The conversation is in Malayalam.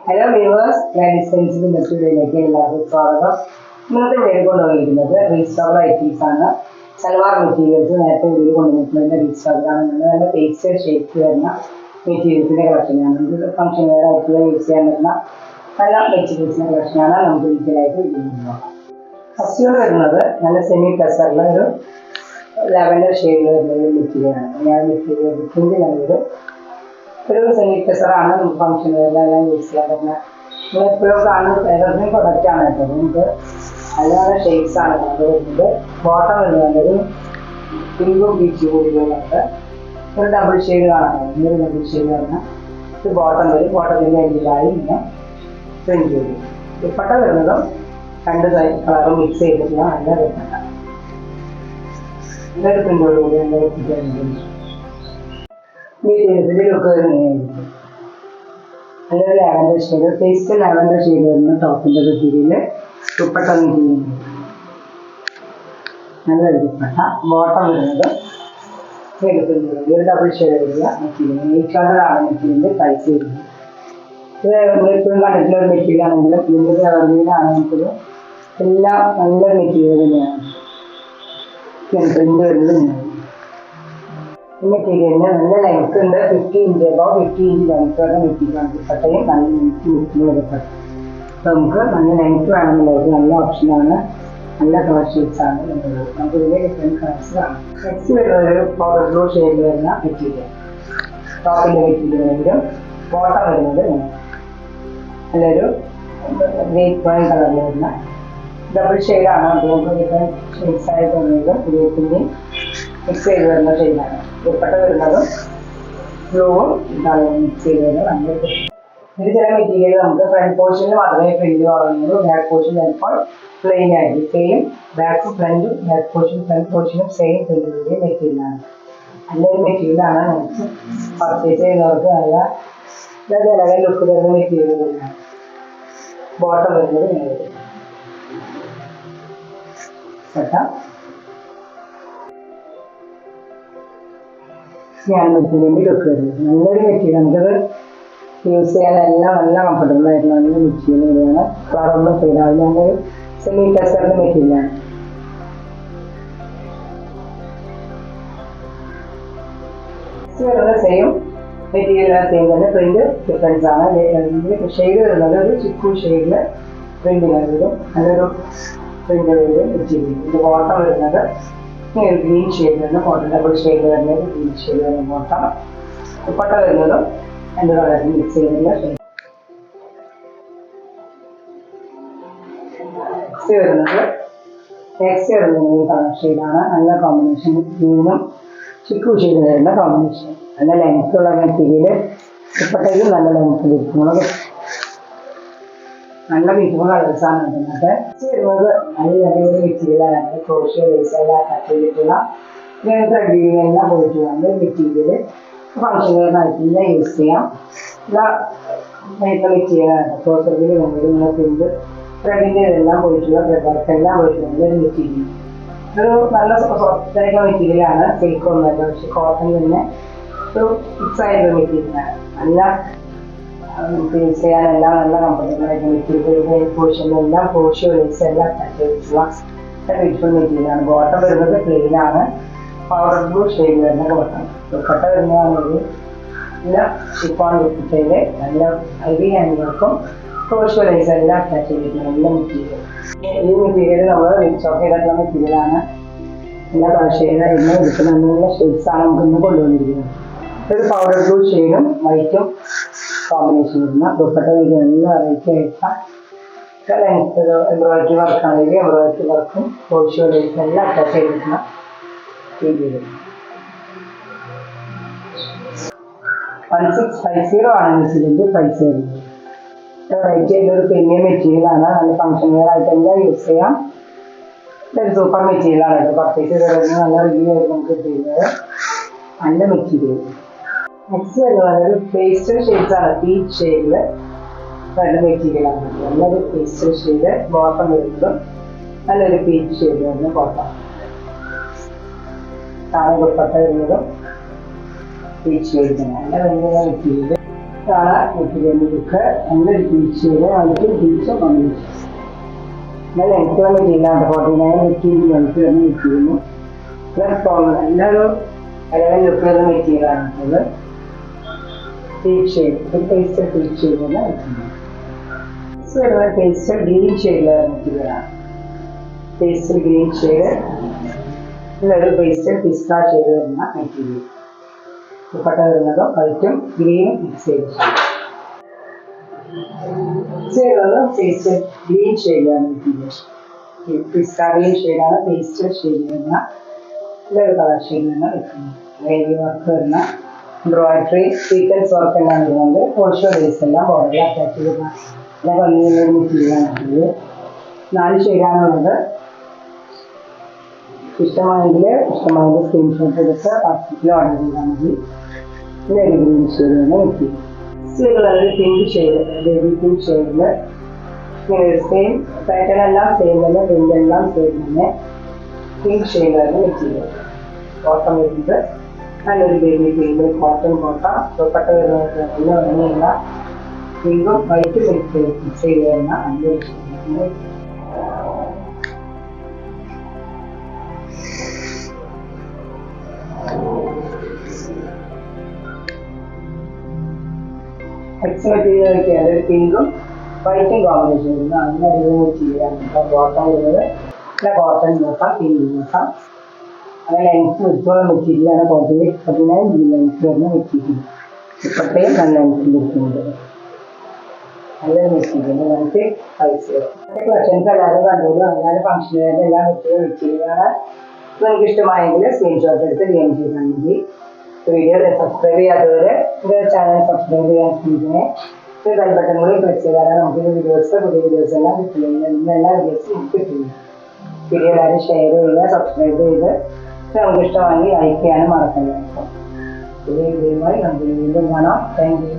ഹലോ വ്യൂവേഴ്സ്, ക്ലാരിസെൻസിന്റെ നെറ്റിലേക്ക് എല്ലാവർക്കും സ്വാഗതം. ഇന്നത്തെ വീഡിയോ കൊണ്ടുവന്നിരിക്കുന്നത് റീസ്റ്റോർ ഐറ്റംസ് ആണ്. സൽവാർ മെറ്റീരിയൽസ് നേരത്തെ വീഡിയോ കൊണ്ടുവന്നിട്ടുള്ള റീസ്റ്റോറാണ്. നല്ല പേസ്റ്റൽ ഷേപ്പ് വരുന്ന മെറ്റീരിയൽസിന്റെ കളക്ഷനാണ്. നമുക്ക് ഫംഗ്ഷൻ വെയർ ആയിട്ടുള്ള യൂസ് ചെയ്യാൻ പറ്റുന്ന നല്ല മെറ്റീരിയൽസിന്റെ കളക്ഷനാണ്. നമുക്ക് ഡീറ്റെയിലായിട്ട് വീഡിയോ നോക്കാം. ഫസ്റ്റ് വരുന്നത് നല്ല സെമി ടസറിലെ ഒരു ലാവൻഡർ ഷെയ്ഡിൽ വരുന്ന ഒരു മെറ്റീരിയലാണ്. ഞാൻ മെറ്റീരിയൽ പ്രിന്റ് നല്ലൊരു സെമി ടസറാണ്. നമുക്ക് ഫംഗ്ഷൻ വെയറിലെല്ലാം യൂസ് ചെയ്യാൻ പറ്റുന്ന നമ്മളെപ്പോഴും കാണുന്ന ഫെയറിൻ്റെ പ്രൊഡക്റ്റാണ് കേട്ടോ. നമുക്ക് നല്ല നല്ല ഷെയ്ഡ്സ് ആണ് വരുന്നത്. ബോട്ടം വരുന്നത് ഒരു പിങ്കും ബീച്ചും കൂടി വരുന്നുണ്ട്. ഒരു ഡബിൾ ഷെയ്ഡ് കാണാൻ ഒരു ഡബിൾ ഷെയ്ഡ് വരുന്ന ഒരു ബോട്ടം വരും. ബോട്ടത്തിൻ്റെ എൻഡിലായി ഇങ്ങനെ പ്രിന്റ് ചെയ്യും. ദുപ്പട്ട വരുന്നതും രണ്ട് കളറും മിക്സ് ചെയ്തിട്ടുള്ള നല്ല ദുപ്പട്ട. നല്ലൊരു പ്രിന്റോട് കൂടി നല്ല മെറ്റീരിയൽസിൻ്റെ ലുക്ക് വരുന്നതായിരിക്കും. നല്ലൊരു lavender shade, paste lavender shade വരുന്ന ടോപ്പിൻ്റെ മെറ്റീരിയൽ. ദുപ്പട്ട മെറ്റീരിയൽ നല്ലൊരു ദുപ്പട്ട. ബോട്ടം വരുന്നത് ഒരു ഡബിൾ ഷെയ്ഡ് വരിക മെറ്റീരിയൽ. 800 മെറ്റീരിയലിൻ്റെ പ്രൈസ് വരുന്നത്. ഇത് നമ്മളിപ്പോഴും കണ്ടിട്ടുള്ള ഒരു മെറ്റീരിയൽ ആണെങ്കിലും ഇതിൻ്റെ കളറിലാണെങ്കിലും എല്ലാം നല്ലൊരു മെറ്റീരിയൽ തന്നെയാണ്. പ്രിന്റ് വരുന്നത് ഈ മെറ്റീരിയലിന് നല്ല ലെങ്ത് ഉണ്ട്. 50 ഇഞ്ച് അബവ് 50 ഇഞ്ച് ലെങ്ത് വരുന്ന മെറ്റീരിയലാണ്. ദുപ്പട്ടയും നല്ല ലെങ്ത് ദുപ്പട്ട. അപ്പോൾ നമുക്ക് നല്ല ലെങ്ത് വേണമെന്നുള്ളത് നല്ല ഓപ്ഷനാണ്. നല്ല കളർ ഷെയ്ഡ്സ് ആണ് ഉള്ളത്. നമുക്ക് ഇതിൻ്റെ ഡിഫറെൻറ്റ് കളേഴ്സ് കാണാം. നെക്സ്റ്റ് വരുന്നത് ഒരു പവർ ബ്ലൂ ഷെയ്ഡിൽ വരുന്ന മെറ്റീരിയൽ. ടോപ്പിൻ്റെ മെറ്റീരിയലെങ്കിലും ബോട്ടം വരുന്നത് നല്ലൊരു ഗ്രേപ്പ് വൈൻ കളറിൽ വരുന്ന ഡബിൾ ഷെയ്ഡാണ്. നമുക്ക് ഡിഫറെൻറ്റ് ഷെയ്ഡ്സ് ആയിട്ട് വരുന്നതും ഗ്രേപ്പിൻ്റെയും മിക്സ് ചെയ്ത് വരുന്ന ഷെയ്ഡാണ്. ദുപ്പട്ട വരുന്നതും ബ്ലൂവും മിക്സ് ചെയ്ത് വരുന്നത് നല്ലൊരു. ഇത് ചില മെറ്റീരിയൽ നമുക്ക് ഫ്രണ്ട് പോർഷനിൽ മാത്രമേ പ്രിന്റ് കാണുന്നുള്ളൂ. ബാക്ക് പോർഷൻ ചിലപ്പോൾ പ്ലെയിൻ ആയിരിക്കും. സെയിം ബാക്കും ഫ്രണ്ടും ബാക്ക് പോർഷനും ഫ്രണ്ട് പോർഷനും സെയിം പ്രിന്റിൻ്റെ മെറ്റീരിയലാണ്. നല്ലൊരു മെറ്റീരിയലാണ്. നമുക്ക് പർച്ചേസ് ചെയ്യുന്നവർക്ക് നല്ല ഇലവൻ ലുക്ക് തരുന്ന മെറ്റീരിയൽ തന്നെയാണ്. ബോട്ടം വരുന്നത് ഞാൻ മെറ്റീരിയലിൻ്റെ ലുക്ക് വരുന്നത് നല്ലൊരു മെറ്റീരിയൽ. നമുക്കത് യൂസ് ചെയ്യാൻ എല്ലാം നല്ല കംഫർട്ടബിൾ ആയിട്ടുള്ള നല്ല മെറ്റീരിയൽ വരികയാണ്. കളറൊന്നും ചെയ്താൽ നല്ലൊരു സെമി ടസറിൻ്റെ മെറ്റീരിയലാണ്. വരുന്നത് സെയിം മെറ്റീരിയൽ സെയിം തന്നെ, പ്രിന്റ് ഡിഫറൻസ് ആണ്. ഷെയ്ഡ് വരുന്നത് ഒരു ചിക്കു ഷെയ്ഡിൽ പ്രിന്റ് വരും. നല്ലൊരു പ്രിന്റ് വരും മെറ്റീരിയൽ. ഇതിൻ്റെ ബോട്ടം വരുന്നത് ഗ്രീൻ ഷെയ്ഡ് വരുന്ന ബോട്ടം, ഡബിൾ ഷെയ്ഡ് വരുന്നത് ഗ്രീൻ ഷെയ്ഡ് വരുന്ന ബോട്ടം. ദുപ്പട്ട വരുന്നതും രണ്ട് കളറിൽ മിക്സ് ചെയ്തിട്ടുള്ള ഷെയ്ഡ്. നെക്സ്റ്റ് വരുന്നത് കളർ ഷെയ്ഡാണ്. നല്ല കോമ്പിനേഷൻ, ഗ്രീനും ചിക്കു ഷെയ്ഡ് വരുന്ന കോമ്പിനേഷൻ. നല്ല ലെങ്ത് ഉള്ള മെറ്റീരിയൽ. ദുപ്പട്ടയും നല്ല ലെങ്ത് കിട്ടുന്നത്. നല്ല ബ്യൂട്ടിഫുൾ കളേഴ്സാണ് ഇതിനകത്ത്. വരുന്നത് നല്ല അടിപൊളി മെറ്റീരിയലാണ്. ക്രോഷ്യോ ലേസ് എല്ലാം അറ്റാച്ച് ചെയ്തിട്ടുള്ള ത്രെഡിങ് എല്ലാം പോയിട്ടുള്ള മെറ്റീരിയൽ. ഫംഗ്ഷൻ വെയറിനായിട്ട് യൂസ് ചെയ്യാം. മെറ്റീരിയലാണ്. ക്രോസറിൽ വേണ്ടത് പ്രിന്റ് ത്രെഡിൻ്റെ ഇതെല്ലാം പോയിട്ടുള്ള ത്രെഡെല്ലാം പോയിട്ടുള്ള ഒരു മെറ്റീരിയൽ. ഒരു നല്ല സോഫ്റ്റായിട്ടുള്ള മെറ്റീരിയലാണ്. സിൽക്ക് ഒന്നുമല്ല, പക്ഷെ കോട്ടൺ തന്നെ ഒരു ഫിക്സ് ആയിട്ടുള്ള മെറ്റീരിയലാണ്. നല്ല നമുക്ക് യൂസ് ചെയ്യാനെല്ലാം നല്ല കംഫർട്ടബിൾ ആയിട്ടുള്ള മെറ്റീരിയൽ. പോർഷനിലെല്ലാം ക്രോഷ്യോ ലേസ് എല്ലാം അറ്റാച്ച് ചെയ്തിട്ടുള്ള ബ്യൂട്ടിഫുൾ മെറ്റീരിയലാണ്. ബോട്ടം വരുന്നത് പ്ലെയിനാണ്. പവർ ബ്ലൂ ഷെയ്ഡ് വരുന്ന ബോട്ടം. ദുപ്പട്ട വരുന്നതാണെങ്കിൽ നല്ല ഷിഫോൺ ദുപ്പട്ടയിൽ നല്ല ഹെവി ഹാൻഡ് വർക്കും ക്രോഷ്യോ ലേസ് എല്ലാം അറ്റാച്ച് ചെയ്തിട്ടുള്ള നല്ല മെറ്റീരിയൽ. ഈ മെറ്റീരിയൽ നമ്മൾ സ്റ്റോക്ക് ചെയ്തിട്ടുള്ള മെറ്റീരിയലാണ്. എല്ലാ കളർ ഷെയ്ഡായിരുന്നു എടുക്കുന്ന നല്ല ഷെയ്ഡ്സാണ് നമുക്ക് ഇന്ന് കൊണ്ടുവന്നിരിക്കുന്നത്. ഒരു പൗഡർ ബ്ലൂ ഷെയ്ഡും വൈറ്റും കോമ്പിനേഷൻ വരുന്ന ദുപ്പട്ട നല്ല വെറൈറ്റി ആയിട്ടുള്ള ലെങ്ത് എംബ്രോയിഡറി വർക്കാണെങ്കിൽ എംബ്രോയിഡറി വർക്കും ക്രോഷ്യോ ലേസ് എല്ലാം അറ്റാച്ച് ചെയ്തിട്ടുള്ള മെറ്റീരിയൽ. 1650 ആണ് മെറ്റീരിയലിൻ്റെ പ്രൈസ് വരുന്നത്. വെറൈറ്റി ആയിട്ടൊരു പ്രീമിയം മെറ്റീരിയലാണ്. നല്ല ഫംഗ്ഷൻ വെയർ ആയിട്ട് എല്ലാം യൂസ് ചെയ്യാം. ഇതൊരു സൂപ്പർ മെറ്റീരിയലാണ്. കേട്ടോ, പർച്ചേസ് ചെയ്ത് നല്ല റിവ്യൂ ആയിട്ട് നമുക്ക് കിട്ടുന്നത് നല്ല മെറ്റീരിയൽ. നെക്സ്റ്റ് വരുന്നത് ഒരു പേസ്റ്റൽ ഷെയ്ഡ്സാണ്. പീച്ച് ഷെയ്ഡിൽ നല്ല മെറ്റീരിയലാണ്. നല്ലൊരു പേസ്റ്റൽ ഷെയ്ഡ്. ബോട്ടം വരുന്നതും നല്ലൊരു പീച്ച് ഷെയ്ഡ് വരുന്ന ബോട്ടം. താഴെ ദുപ്പട്ട വരുന്നതും പീച്ച് ഷെയ്ഡ് നല്ല ഭയങ്കര മെറ്റീരിയൽ. ഇതാണ് മെറ്റീരിയൽ ലുക്ക്. നല്ലൊരു പീച്ച് അതിൽ പീച്ചും കോമ്പിനേഷൻ നല്ല ലെങ്ത്തുള്ള മെറ്റീരിയലാണ്. 49 മെറ്റീരിയൽ ലെങ്ത്ത് തന്നെ മെറ്റീരിയലും പ്ലസ് നല്ലൊരു എലവൻ ലുക്കുള്ള മെറ്റീരിയലാണ് ഉള്ളത്. പീച്ച് ഷെയ്ഡ്, ഒരു പേസ്റ്റൽ പീച്ച് ഷെയ്ഡ് തന്നെ മെറ്റീരിയൽ. പേസ്റ്റൽ ഗ്രീൻ ഷെയ്ഡിലുള്ള മെറ്റീരിയലാണ്. പേസ്റ്റൽ ഗ്രീൻ ഷെയ്ഡ്, നല്ലൊരു പേസ്റ്റൽ പിസ്ത ഷെയ്ഡ് വരുന്ന മെറ്റീരിയൽ. ദുപ്പട്ട വരുന്നത് വൈറ്റും ഗ്രീനും മിക്സ് ചെയ്ത് പേസ്റ്റൽ ഗ്രീൻ ഷെയ്ഡാണ് മെറ്റീരിയൽ. പിസ്ത ഗ്രീൻ ഷെയ്ഡാണ് പേസ്റ്റൽ ഷെയ്ഡ് വരുന്ന നല്ലൊരു കളർ ഷെയ്ഡ് തന്നെ വെക്കുന്നത്. ഹെവി വർക്ക് വരുന്ന എംബ്രോയിഡറി സീക്വൻസ് വർക്ക് എല്ലാം വരുന്നുണ്ട്. ഓൾഷോ ബേസ് എല്ലാം ബോർഡറിൽ അറ്റാച്ച് ചെയ്യുന്ന നല്ല ഭംഗിയുള്ളൊരു മെറ്റീരിയലാണ്. 4 ഷെയ്ഡാണുള്ളത്. ഇഷ്ടമായെങ്കിൽ സ്ക്രീൻഷോട്ട് എടുത്ത് വാട്സപ്പിൽ ഓർഡർ ചെയ്താൽ മതി. ഇതൊരു ഗ്രീൻ ഷെയ്ഡ് തന്നെ മെറ്റീരിയൽ. സ്ലീവുകളൊരു പിങ്ക് ഷെയ്ഡ്, ബേബി പിങ്ക് ഷെയ്ഡിൽ ഇങ്ങനെ ഒരു സെയിം പാറ്റേൺ എല്ലാം സെയിം തന്നെ, പ്രിന്റ് എല്ലാം സെയിം തന്നെ, പിങ്ക് ഷെയ്ഡ് തന്നെ മെറ്റീരിയൽ. കോട്ടൺ വരുന്നത് നല്ലൊരു ബേബി പിങ്ക് കോട്ടൺ കോട്ട. ദുപ്പട്ട വരുന്നത് നല്ല ഭംഗിയുള്ള പിങ്കും വൈറ്റും മിക്സ് ചെയ്ത് വരുന്ന നല്ലൊരു ഷെയ്ഡ്. നെക്സ്റ്റ് മെറ്റീരിയൽ ഒക്കെയാണ് പിങ്കും വൈറ്റും കോമ്പിനേഷൻ വരുന്നത്. അതിന് അടിപൊളി ചെയ്യാറുണ്ട്. കോട്ടൺ വരുന്നത് നല്ല കോട്ടൺ നോക്കാം, പിങ്ക് നോക്കാം. അങ്ങനെ ലെങ്ത്ത് വിട്ടുള്ള മെറ്റീരിയലാണ്. 49 ലെങ്ത്ത് വരുന്ന മെറ്റീരിയൽ. ഇപ്പോഴത്തെയും നല്ല ലെങ്ത്തിൽ കിട്ടുന്നുണ്ട്. നല്ലൊരു മെറ്റീരിയൽ. നമുക്ക് പൈസ കളക്ഷൻസ് എല്ലാവരും കണ്ടോളൂ. അങ്ങനെ ഫംഗ്ഷനുകളുടെ എല്ലാം മെറ്റീരിയലാണ്. നിങ്ങൾക്ക് ഇഷ്ടമായെങ്കിൽ സ്ക്രീൻഷോട്ട് എടുത്ത് ജോയിൻ ചെയ്താൽ മതി. വീഡിയോ സബ്സ്ക്രൈബ് ചെയ്യാത്തവര് ചാനൽ സബ്സ്ക്രൈബ് ചെയ്യാൻ ശ്രമിക്കണേ. ബെൽ ബട്ടൺ കൂടി പ്രസ് ചെയ്താൽ നമുക്ക് പുതിയ വീഡിയോസ് എല്ലാം കിട്ടുന്നത്. എല്ലാ വീഡിയോസും കിട്ടുന്നു. വീഡിയോ എല്ലാവരും ഷെയർ ചെയ്യുക, സബ്സ്ക്രൈബ് ചെയ്ത് നമുക്ക് ഇഷ്ടമാണെങ്കിൽ ലൈക്ക് ചെയ്യാനും മറക്കണ്ട. പുതിയ വീഡിയോയുമായി നമുക്ക് വീണ്ടും കാണാം. Thank you.